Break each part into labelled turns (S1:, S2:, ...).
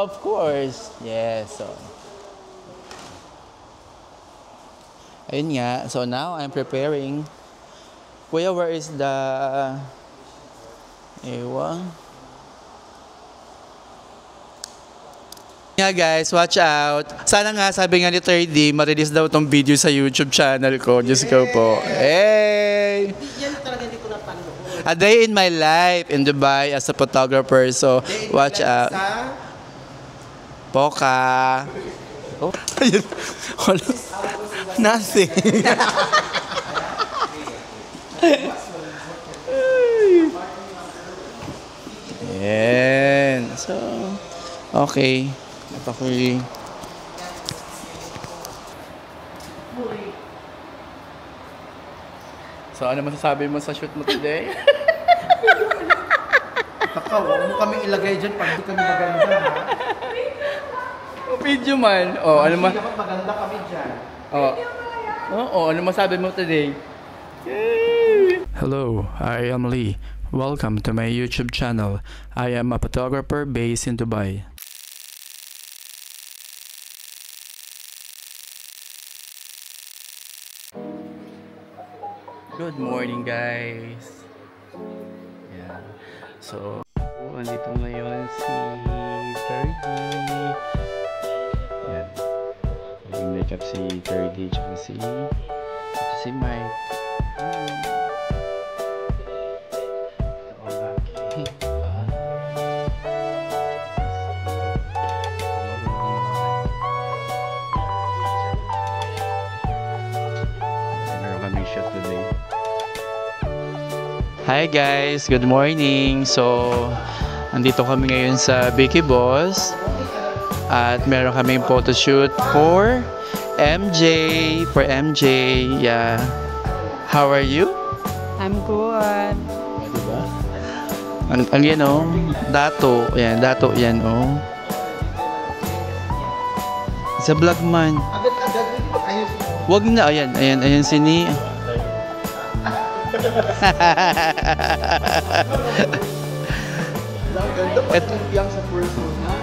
S1: of course. Yes, so. Ayun nga. So now I'm preparing. Kuya, where is the... Ewan. Yeah guys, watch out. Sana nga, sabi nga ni 3D, ma-release daw tong video sa YouTube channel ko. Diyos ko po. Hey!
S2: Yan talaga hindi ko napanood.
S1: A day in my life in Dubai as a photographer. So, watch out. Poka. Oh. Ayun. Nothing. Yan. So, okay. Napakuli. So, ano masasabi mo sa shoot mo today?
S2: Baka, huwag mo kami ilagay dyan pag di kami maganda, ha?
S1: Video man. Oh, ano ma...
S2: Dapat maganda kami dyan.
S1: Oh. Oo, ano masabi mo today? Yay! Hello, I am Lee. Welcome to my YouTube channel. I am a photographer based in Dubai. Good morning, guys. Yeah. So, andito ngayon si Fergie. Yan. Nag-makeup si Fergie tsaka si Mike. Meron kaming shoot today. Hi guys, good morning. So, andito kami ngayon sa Vicky Boss at meron kaming photoshoot for MJ. Yeah. How are you?
S3: I'm good.
S1: Diba? Ang yan oh, dato yan oh. Sa vlog man. Wag na, ayan si Ni.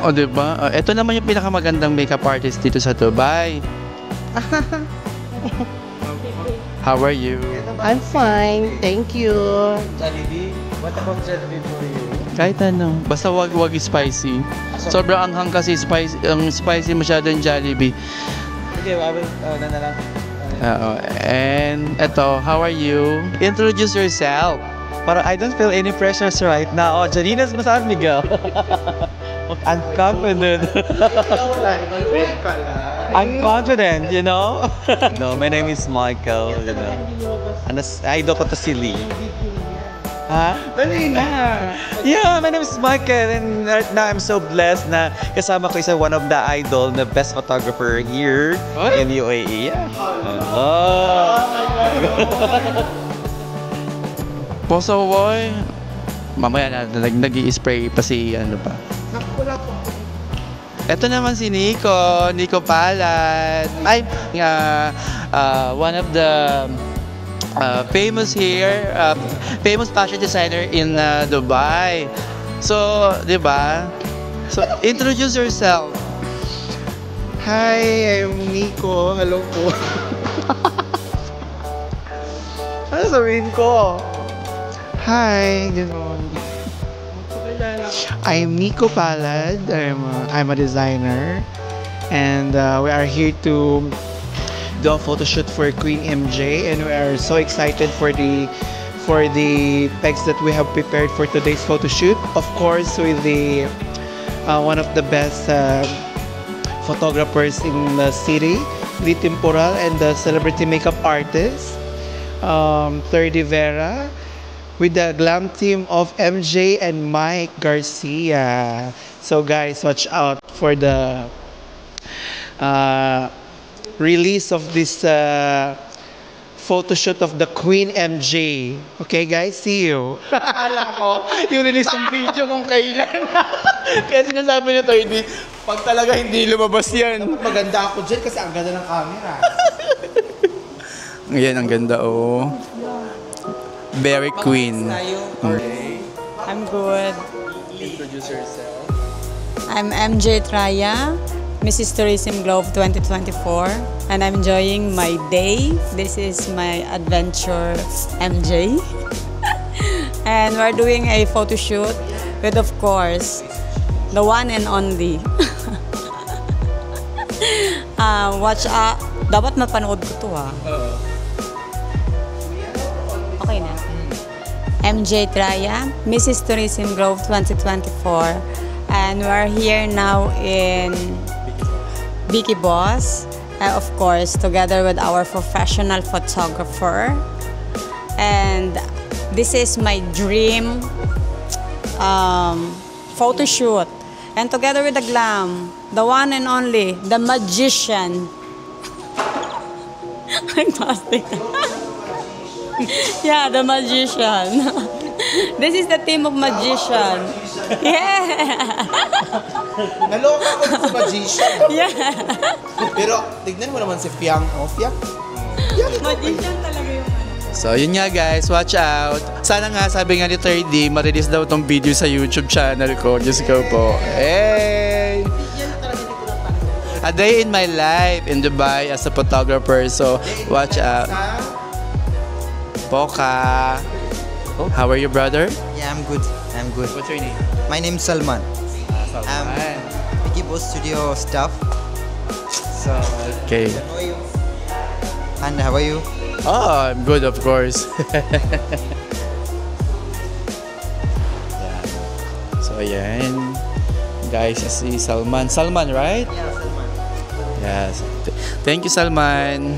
S1: O diba? Ito naman yung pinakamagandang makeup artist dito sa Dubai. How are you?
S3: I'm fine, thank you.
S2: Jollibee? What about Jollibee for you?
S1: Kahit ano, basta wag spicy. Sobrang anghang kasi spicy masyado yung Jollibee.
S2: Okay, I will, na lang.
S1: And eto, how are you? Introduce yourself.
S4: But I don't feel any pressures right now. Oh, Janina's masabi, Miguel. I'm confident. I'm confident, you know? No, my name is Michael, you know. And idol ko to si Lee. Ha?
S2: Dali na!
S4: Yeah, my name is Michael and right now I'm so blessed na kasama ko isa one of the idol na best photographer here in UAE. Yeah.
S1: Poso boy. Mamaya na nag-i-spray pa si ano pa. Ito naman si Nico Palad. Ay, one of the famous here, famous fashion designer in Dubai. So, di ba? So, introduce yourself.
S2: Hi, I'm Nico. Hello po. Ano sabihin ko? Hi, gano'n. I'm Nico Palad. I'm a designer. And we are here to do a photo shoot for Queen MJ. And we are so excited for the pegs that we have prepared for today's photo shoot. Of course, with the one of the best photographers in the city, Lee Temporal, and the celebrity makeup artist, 30 Vera, with the glam team of MJ and Mike Garcia. So guys, watch out for the release of this photo shoot of the Queen MJ. Okay guys, see you. Akala ko, yung release ng video kung kailan. Kaya sinasabi niya to, hindi, pag talaga hindi lumabas yan. Maganda ako dyan kasi ang ganda ng camera.
S1: Ayan, ang ganda oh. Very queen.
S3: I'm good.
S1: Introduce yourself.
S5: I'm MJ Traya, Mrs. Tourism Globe 2024, and I'm enjoying my day. This is my adventure MJ. And we're doing a photo shoot with, of course, the one and only. Dapat mapanood ko to Okay na. MJ Traya, Mrs. Tourism Grove 2024. And we're here now in Vicky Boss. Of course, together with our professional photographer. And this is my dream photo shoot. And together with the glam, the one and only, the magician. Fantastic. Yeah, the magician. This is the team of magician. Yeah.
S6: Naloka ako sa magician.
S5: Yeah.
S6: Pero tignan mo naman si Fiang. Oh, Fiang.
S5: Magician talaga yung
S1: So, yun nga guys, watch out. Sana nga, sabi nga ni 3D, ma-release daw tong video sa YouTube channel ko. Diyos ko po. Hey! A day in my life in Dubai as a photographer. So, watch out. Poka. How are you, brother?
S7: Yeah, I'm good. I'm good.
S1: What's your name?
S7: My name's Salman.
S1: Salman.
S7: Vicky Boss Studio staff. So,
S1: Okay.
S7: and how are you?
S1: Oh, I'm good, of course. Yan. So, ayan. Guys, si Salman. Salman, right?
S7: Yeah, Salman.
S1: Yes. Thank you, Salman.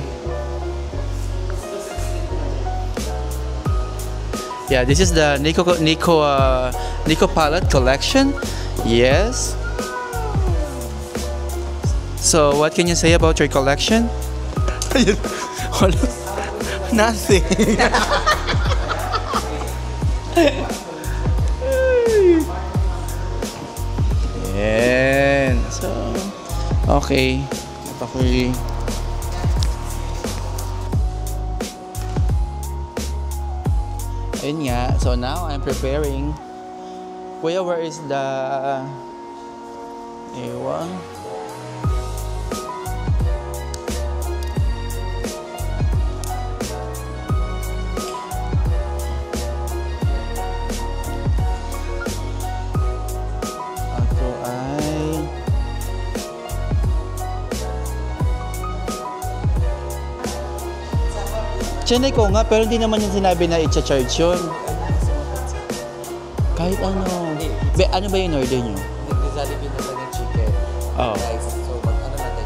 S1: Yeah, this is the Nico palette collection. Yes. So, what can you say about your collection?
S6: Nothing.
S1: Yan. So, okay. Ako'y ayun nga. So now I'm preparing. Kuya, where is the ewan? Ako ay chinay ko nga, pero hindi naman yung sinabi na i-charge yun. Kahit ano. Ano ba yung order nyo?
S6: Nag-Jollibee na ng chicken.
S1: Oh.
S6: Rice. So, ano natin?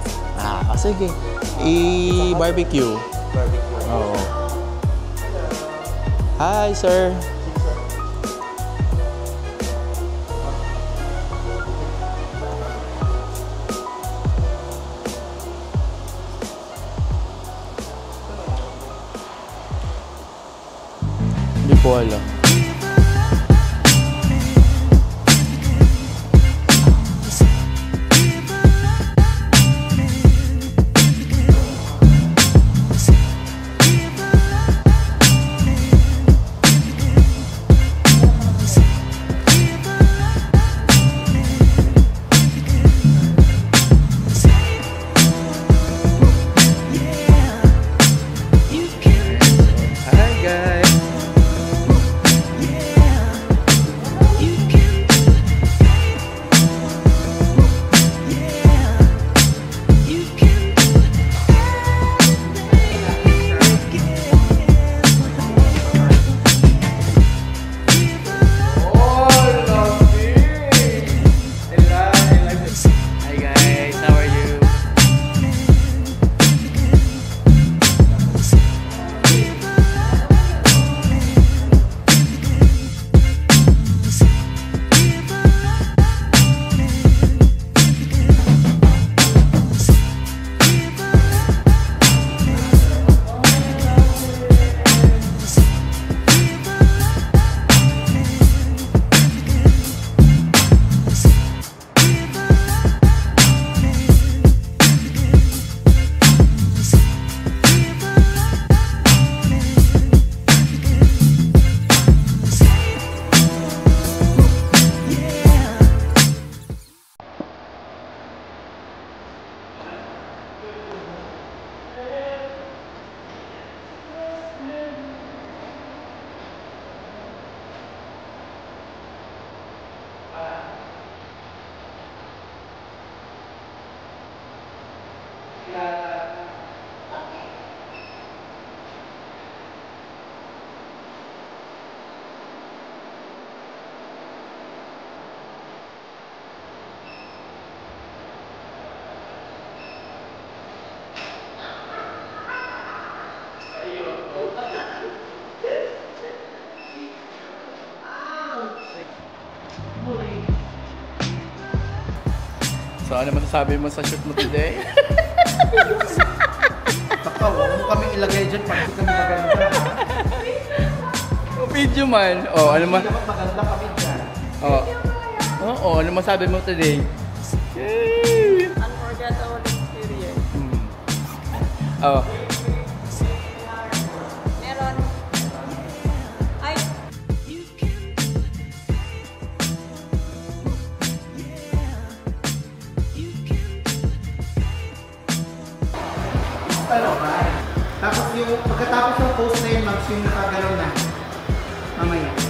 S1: Sige. I-barbecue.
S6: Barbecue.
S1: Oo. Hi, sir. Hindi ko alam. Hi guys. So, ano masasabi mo sa shoot mo today?
S6: Baka, huwag mo kami ilagay dyan pag hindi kami maganda.
S1: O, video man. O, ano ma...
S6: Dapat maganda kami dyan.
S1: O. Oo, ano masabi mo today?
S5: Unforgettable experience.
S1: O.
S5: Meron. Ay,
S6: Ano ba? Tapos yung, pagkatapos ng post na yun, Max, yung nakagalaw na. Mamaya.